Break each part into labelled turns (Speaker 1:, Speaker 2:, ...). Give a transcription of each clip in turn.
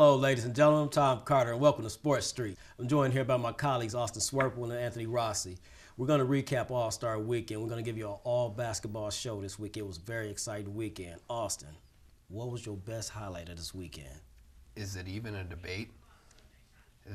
Speaker 1: Hello, ladies and gentlemen. I'm Tom Carter, and welcome to Sports Street. I'm joined here by my colleagues Austin Swirple and Anthony Rossi. We're going to recap All-Star Weekend. We're going to give you an all-basketball show this week. It was a very exciting weekend. Austin, what was your best highlight of this weekend?
Speaker 2: Is it even a debate?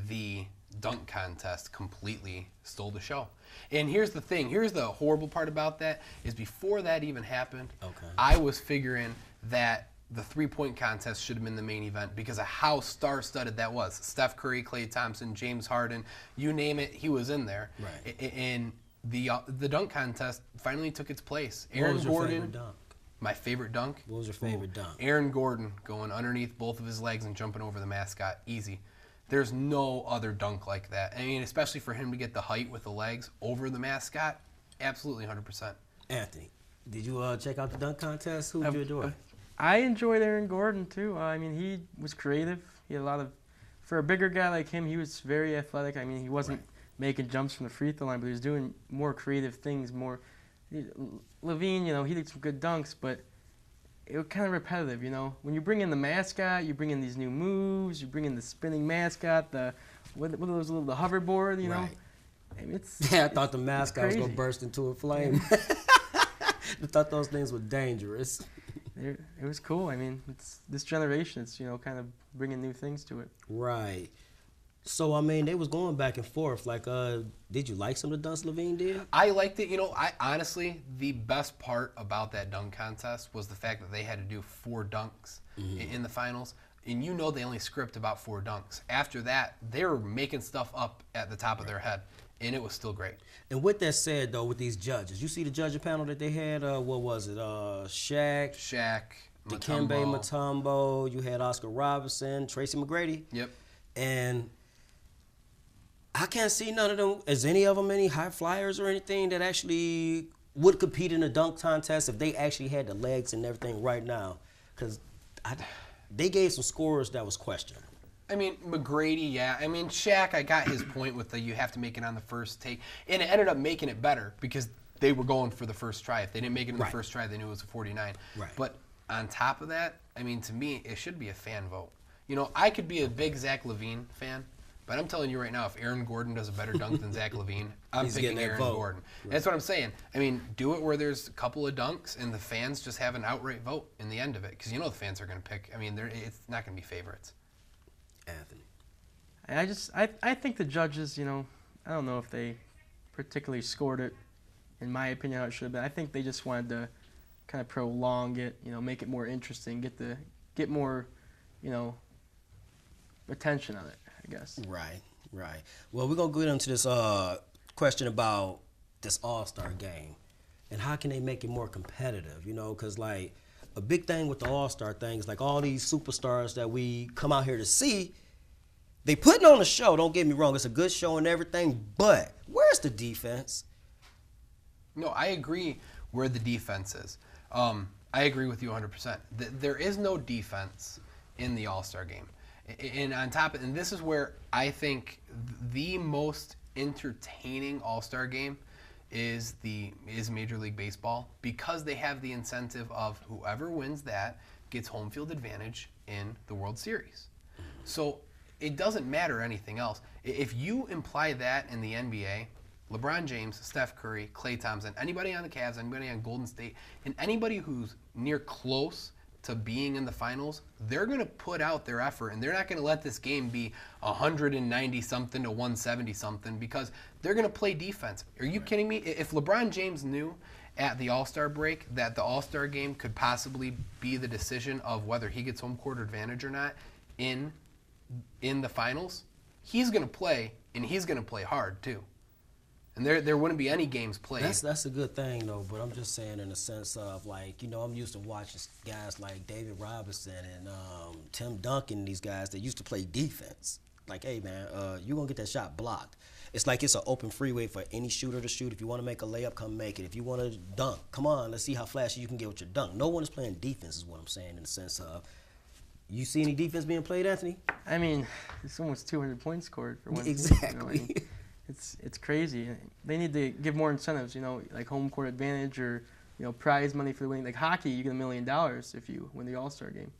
Speaker 2: The dunk contest completely stole the show. And here's the thing. Here's the horrible part about that is before that even happened, I was figuring that the three-point contest should have been the main event because of how star-studded that was. Steph Curry, Klay Thompson, James Harden, you name it, he was in there.
Speaker 1: Right.
Speaker 2: And the dunk contest finally took its place.
Speaker 1: What was your favorite dunk?
Speaker 2: My favorite dunk?
Speaker 1: What was your favorite dunk?
Speaker 2: Aaron Gordon going underneath both of his legs and jumping over the mascot. Easy. There's no other dunk like that. I mean, especially for him to get the height with the legs over the mascot, absolutely 100%.
Speaker 1: Anthony, did you check out the dunk contest? Who did you enjoy?
Speaker 3: I enjoyed Aaron Gordon, too. I mean, he was creative. He had a lot of, for a bigger guy like him, he was very athletic. I mean, he wasn't making jumps from the free throw line, but he was doing more creative things, Levine, he did some good dunks, but it was kind of repetitive, When you bring in the mascot, you bring in these new moves, you bring in the spinning mascot, what are those little, the hoverboard,
Speaker 1: Right.
Speaker 3: I mean,
Speaker 1: I thought the mascot was going to burst into a flame. I thought those things were dangerous.
Speaker 3: It was cool. I mean, it's this generation. It's kind of bringing new things to it.
Speaker 1: Right. So I mean, they was going back and forth. Like, did you like some of the dunks Levine did?
Speaker 2: I liked it. I honestly, the best part about that dunk contest was the fact that they had to do 4 dunks in the finals. And they only script about 4 dunks. After that, they were making stuff up at the top of their head. And it was still great.
Speaker 1: And with that said, though, with these judges, you see the judging panel that they had? What was it? Shaq, Dikembe Mutombo. You had Oscar Robertson, Tracy McGrady.
Speaker 2: Yep.
Speaker 1: And I can't see none of them. Is any of them any high flyers or anything that actually would compete in a dunk contest if they actually had the legs and everything right now? Because they gave some scores that was questionable.
Speaker 2: I mean, McGrady, yeah. I mean, Shaq, I got his point with you have to make it on the first take. And it ended up making it better because they were going for the first try. If they didn't make it in the first try, they knew it was a 49.
Speaker 1: Right.
Speaker 2: But on top of that, I mean, to me, it should be a fan vote. I could be a big Zach LaVine fan, but I'm telling you right now, if Aaron Gordon does a better dunk than Zach LaVine, I'm picking Aaron Gordon. Right. That's what I'm saying. I mean, do it where there's a couple of dunks and the fans just have an outright vote in the end of it because the fans are going to pick. I mean, it's not going to be favorites.
Speaker 1: Anthony.
Speaker 3: I think the judges, I don't know if they particularly scored it, in my opinion, how it should have been. I think they just wanted to kind of prolong it, make it more interesting, get more, attention on it, I guess.
Speaker 1: Right. Well, we're going to get into this question about this All-Star game and how can they make it more competitive, because, like, a big thing with the All-Star thing is, like, all these superstars that we come out here to see, they putting on a show, don't get me wrong. It's a good show and everything, but where's the defense?
Speaker 2: No, I agree where the defense is. I agree with you 100%. There is no defense in the All-Star game. And on top of it, and this is where I think the most entertaining All-Star game is Major League Baseball because they have the incentive of whoever wins that gets home field advantage in the World Series. So it doesn't matter anything else. If you imply that in the NBA, LeBron James, Steph Curry, Klay Thompson, anybody on the Cavs, anybody on Golden State, and anybody who's near close to being in the finals, they're going to put out their effort, and they're not going to let this game be 190-something to 170-something because they're going to play defense. Are you kidding me? If LeBron James knew at the All-Star break that the All-Star game could possibly be the decision of whether he gets home court advantage or not in the finals, he's going to play, and he's going to play hard too. And there wouldn't be any games played.
Speaker 1: That's a good thing, though, but I'm just saying in the sense of, like, I'm used to watching guys like David Robinson and Tim Duncan, these guys that used to play defense. Like, hey, man, you're going to get that shot blocked. It's like it's an open freeway for any shooter to shoot. If you want to make a layup, come make it. If you want to dunk, come on, let's see how flashy you can get with your dunk. No one is playing defense is what I'm saying in the sense of, you see any defense being played, Anthony?
Speaker 3: I mean, it's almost 200 points scored for one team.
Speaker 1: Exactly.
Speaker 3: It's crazy. They need to give more incentives, like home court advantage or, prize money for the winning. Like hockey, you get $1 million if you win the All-Star game.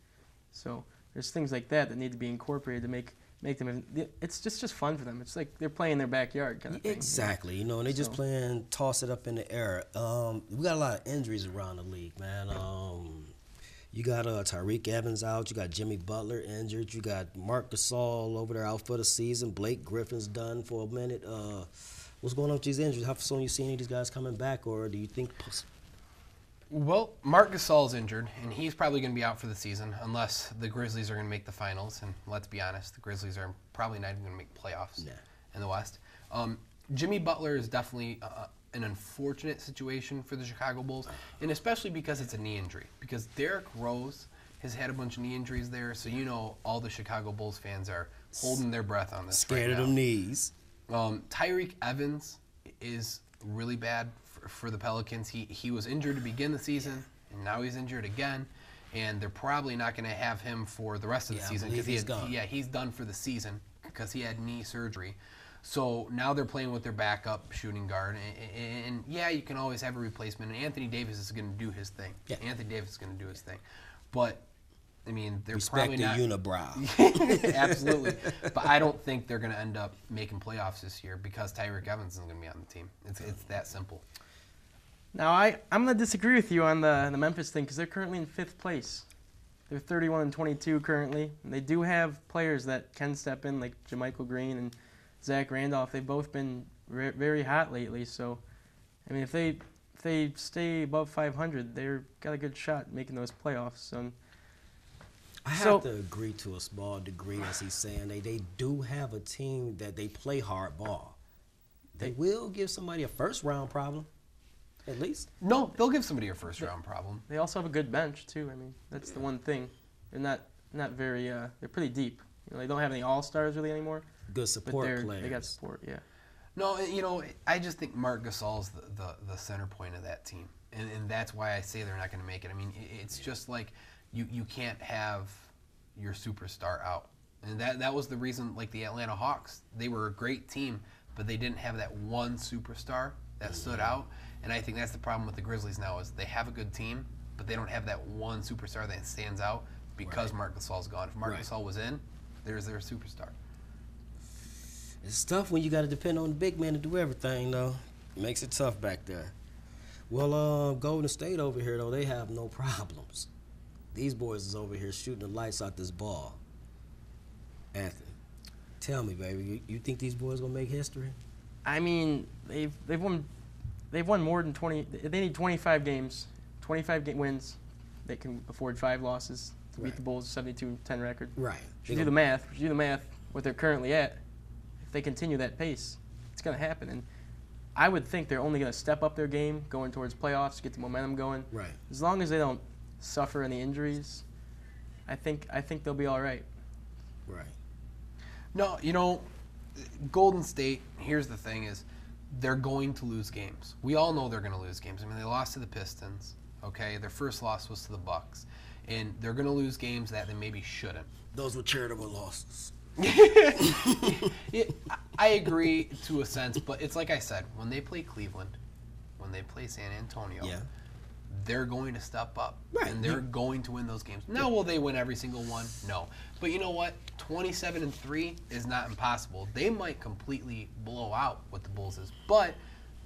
Speaker 3: So There's things like that need to be incorporated to make them. It's just fun for them. It's like they're playing in their backyard kind of thing.
Speaker 1: Exactly. And they just playing toss it up in the air. We got a lot of injuries around the league, man. You got Tyreek Evans out. You got Jimmy Butler injured. You got Marc Gasol over there out for the season. Blake Griffin's done for a minute. What's going on with these injuries? How soon you see any of these guys coming back, or do you think?
Speaker 2: Well, Marc Gasol's injured, and he's probably going to be out for the season unless the Grizzlies are going to make the finals. And let's be honest, the Grizzlies are probably not even going to make playoffs in the West. Jimmy Butler is definitely an unfortunate situation for the Chicago Bulls, and especially because it's a knee injury. Because Derrick Rose has had a bunch of knee injuries there, so all the Chicago Bulls fans are holding their breath on this.
Speaker 1: Scared of them knees.
Speaker 2: Tyreek Evans is really bad for the Pelicans. He was injured to begin the season, and now he's injured again, and they're probably not going to have him for the rest of the season because he's done for the season because he had knee surgery. So now they're playing with their backup shooting guard, and you can always have a replacement. And Anthony Davis is going to do his thing.
Speaker 1: Yeah.
Speaker 2: Anthony Davis is going to do his thing, but I mean, they're
Speaker 1: Respect
Speaker 2: probably
Speaker 1: the
Speaker 2: not.
Speaker 1: unibrow.
Speaker 2: Absolutely. But I don't think they're going to end up making playoffs this year because Tyreek Evans isn't going to be on the team. It's that simple.
Speaker 3: Now, I'm going to disagree with you on the Memphis thing because they're currently in 5th place. They're 31-22 currently. And they do have players that can step in, like JaMychal Green and Zach Randolph. They've both been very hot lately. So, I mean, if they stay above 500, they've got a good shot making those playoffs. So,
Speaker 1: I have to agree to a small degree, as he's saying. They do have a team that they play hard ball. They will give somebody a first-round problem, at least.
Speaker 2: No, they'll give somebody a first-round problem.
Speaker 3: They also have a good bench, too. I mean, that's the one thing. They're not very they're pretty deep. They don't have any all-stars really anymore.
Speaker 1: Good support players.
Speaker 3: They got support, yeah.
Speaker 2: No, I just think Marc Gasol's the center point of that team. And that's why I say they're not going to make it. I mean, it's just like you can't have your superstar out. And that was the reason, like the Atlanta Hawks, they were a great team, but they didn't have that one superstar that stood out. And I think that's the problem with the Grizzlies now is they have a good team, but they don't have that one superstar that stands out because Marc Gasol's gone. If Marc Gasol was in, there's their superstar.
Speaker 1: It's tough when you got to depend on the big man to do everything, though. It makes it tough back there. Well, Golden State over here, though, they have no problems. These boys is over here shooting the lights out this ball. Anthony, tell me, baby, you think these boys gonna make history?
Speaker 3: I mean, they've won more than 20. They need 25 games, 25 wins. They can afford 5 losses to beat the Bulls' 72-10 record.
Speaker 1: Right.
Speaker 3: If you do the math, what they're currently at, if they continue that pace, it's going to happen. And I would think they're only going to step up their game going towards playoffs, get the momentum going.
Speaker 1: Right.
Speaker 3: As long as they don't suffer any injuries, I think they'll be all right.
Speaker 2: Right. No, Golden State, here's the thing is they're going to lose games. We all know they're going to lose games. I mean, they lost to the Pistons, okay? Their first loss was to the Bucks. And they're going to lose games that they maybe shouldn't.
Speaker 1: Those were charitable losses.
Speaker 2: I agree to a sense, but it's like I said, when they play Cleveland, when they play San Antonio, they're going to step up, and they're going to win those games. Now, will they win every single one? No. But you know what? 27-3 is not impossible. They might completely blow out what the Bulls is. But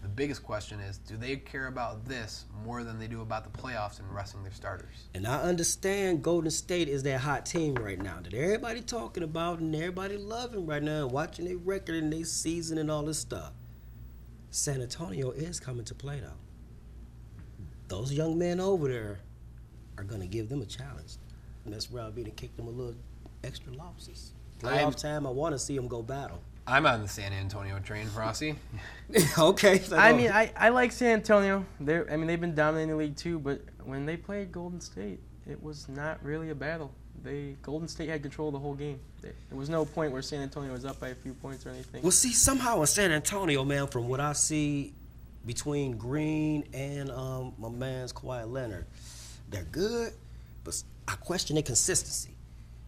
Speaker 2: the biggest question is, do they care about this more than they do about the playoffs and resting their starters?
Speaker 1: And I understand Golden State is their hot team right now that everybody talking about and everybody loving right now, watching their record and their season and all this stuff. San Antonio is coming to play, though. Those young men over there are going to give them a challenge. And that's where I'll be to kick them a little extra losses. Playoff time, I want to see them go battle.
Speaker 2: I'm on the San Antonio train, Rossi.
Speaker 1: Okay.
Speaker 3: I mean, I like San Antonio. They've been dominating the league too, but when they played Golden State, it was not really a battle. Golden State had control of the whole game. There was no point where San Antonio was up by a few points or anything.
Speaker 1: Well, see, somehow in San Antonio, man, from what I see between Green and my man's Kawhi Leonard, they're good, but I question their consistency.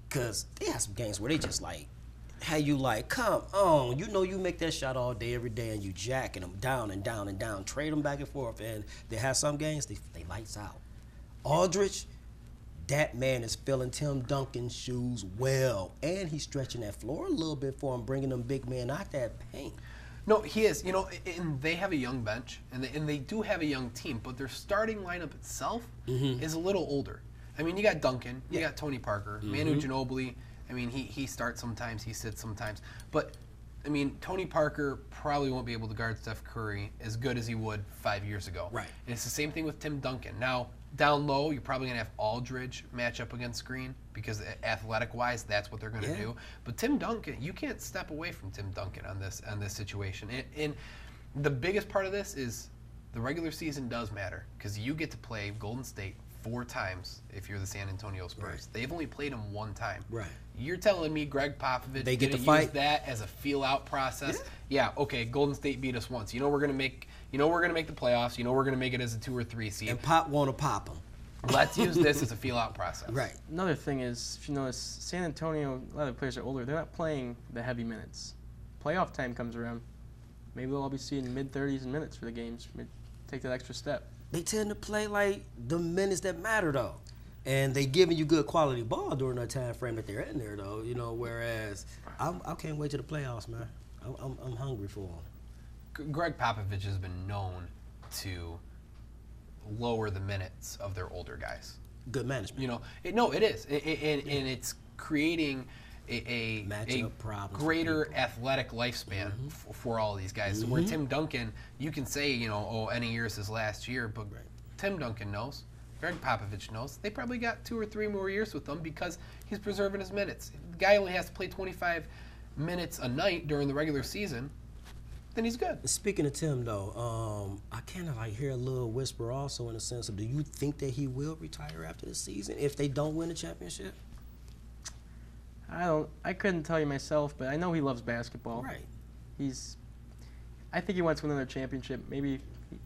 Speaker 1: Because they have some games where they just like, how you like, come on, you make that shot all day, every day, and you jacking them down and down and down, trade them back and forth, and they have some games, they lights out. Aldridge, that man is filling Tim Duncan's shoes well, and he's stretching that floor a little bit for him, bringing them big men out that paint.
Speaker 2: No, he is. You know, and they have a young bench, and they do have a young team, but their starting lineup itself is a little older. I mean, you got Duncan, you got Tony Parker, Manu Ginobili. I mean, he starts sometimes, he sits sometimes. But, I mean, Tony Parker probably won't be able to guard Steph Curry as good as he would 5 years ago.
Speaker 1: Right.
Speaker 2: And it's the same thing with Tim Duncan. Now, down low, you're probably going to have Aldridge match up against Green because athletic-wise, that's what they're going to do. But Tim Duncan, you can't step away from Tim Duncan on this situation. And the biggest part of this is the regular season does matter because you get to play Golden State 4 times if you're the San Antonio Spurs.
Speaker 1: Right.
Speaker 2: They've only played them 1 time.
Speaker 1: Right.
Speaker 2: You're telling me Greg Popovich
Speaker 1: They get
Speaker 2: didn't
Speaker 1: to fight?
Speaker 2: use that as a feel-out process? Yeah, okay, Golden State beat us once. You know we're gonna make the playoffs. You know we're gonna make it as a 2 or 3 seed.
Speaker 1: And Pop want to pop him.
Speaker 2: Let's use this as a feel-out process.
Speaker 1: Right.
Speaker 3: Another thing is, if you notice, San Antonio, a lot of the players are older. They're not playing the heavy minutes. Playoff time comes around. Maybe they'll all be seeing mid-30s in minutes for the games. Take that extra step.
Speaker 1: They tend to play like the minutes that matter, though. And they giving you good quality ball during that time frame that they're in there, though. You know, whereas I can't wait to the playoffs, man. I'm hungry for them.
Speaker 2: Greg Popovich has been known to lower the minutes of their older guys.
Speaker 1: Good management.
Speaker 2: You know, it is, and it's creating a
Speaker 1: Matchup problems
Speaker 2: greater
Speaker 1: for people.
Speaker 2: athletic lifespan for all of these guys. Where Tim Duncan, you can say, you know, oh, any year is his last year, but Tim Duncan knows. Greg Popovich knows. They probably got 2 or 3 more years with them because he's preserving his minutes. The guy only has to play 25 minutes a night during the regular season, then he's good.
Speaker 1: Speaking of Tim, though, I kind of like hear a little whisper also in the sense of, do you think that he will retire after the season if they don't win the championship?
Speaker 3: I couldn't tell you myself, but I know he loves basketball.
Speaker 1: Right.
Speaker 3: I think he wants to win another championship. Maybe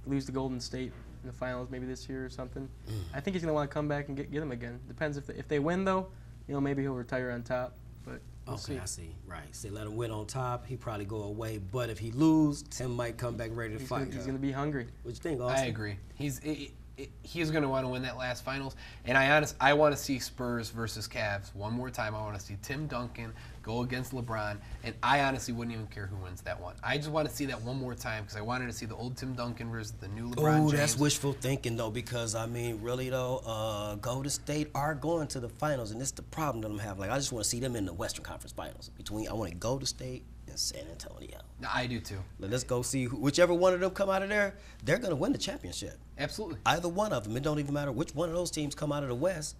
Speaker 3: lose to Golden State in the finals, maybe this year or something. I think he's going to want to come back and get them again. Depends if they win, though. You know, maybe he'll retire on top. But we'll see.
Speaker 1: I see. Right. So let him win on top. He probably go away. But if he lose, Tim might come back ready to fight.
Speaker 3: He's going to be hungry.
Speaker 1: What you think, Austin?
Speaker 2: I agree. He's going to want to win that last finals. And I want to see Spurs versus Cavs one more time. I want to see Tim Duncan go against LeBron. And I honestly wouldn't even care who wins that one. I just want to see that one more time because I wanted to see the old Tim Duncan versus the new LeBron James.
Speaker 1: That's wishful thinking, though, because, I mean, really, though, Golden State are going to the finals, and this is the problem that I'm having. Like, I just want to see them in the Western Conference Finals. I want to Golden State and San Antonio.
Speaker 2: I do, too.
Speaker 1: Let's go see whichever one of them come out of there, they're going to win the championship.
Speaker 2: Absolutely.
Speaker 1: Either one of them. It don't even matter which one of those teams come out of the West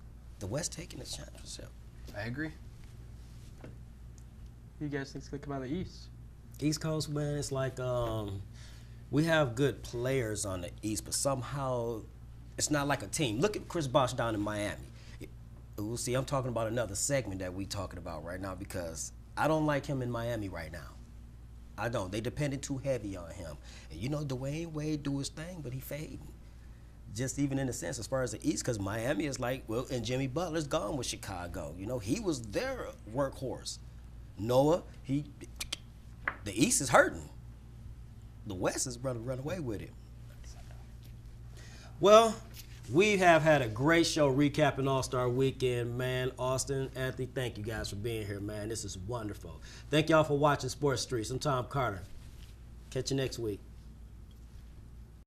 Speaker 1: taking the championship.
Speaker 2: I agree.
Speaker 3: Who you guys think's going to come out of the East?
Speaker 1: East Coast, man, it's like we have good players on the East, but somehow it's not like a team. Look at Chris Bosh down in Miami. We'll see, I'm talking about another segment that we talking about right now because I don't like him in Miami right now. I don't. They depended too heavy on him. And you know, Dwayne Wade do his thing, but he fading. Just even in a sense as far as the East, because Miami is like, well, and Jimmy Butler's gone with Chicago. You know, he was their workhorse. Noah, the East is hurting. The West is running away with it. Well, we have had a great show recapping All-Star Weekend, man. Austin, Anthony, thank you guys for being here, man. This is wonderful. Thank y'all for watching Sports Streets. I'm Tom Carter. Catch you next week.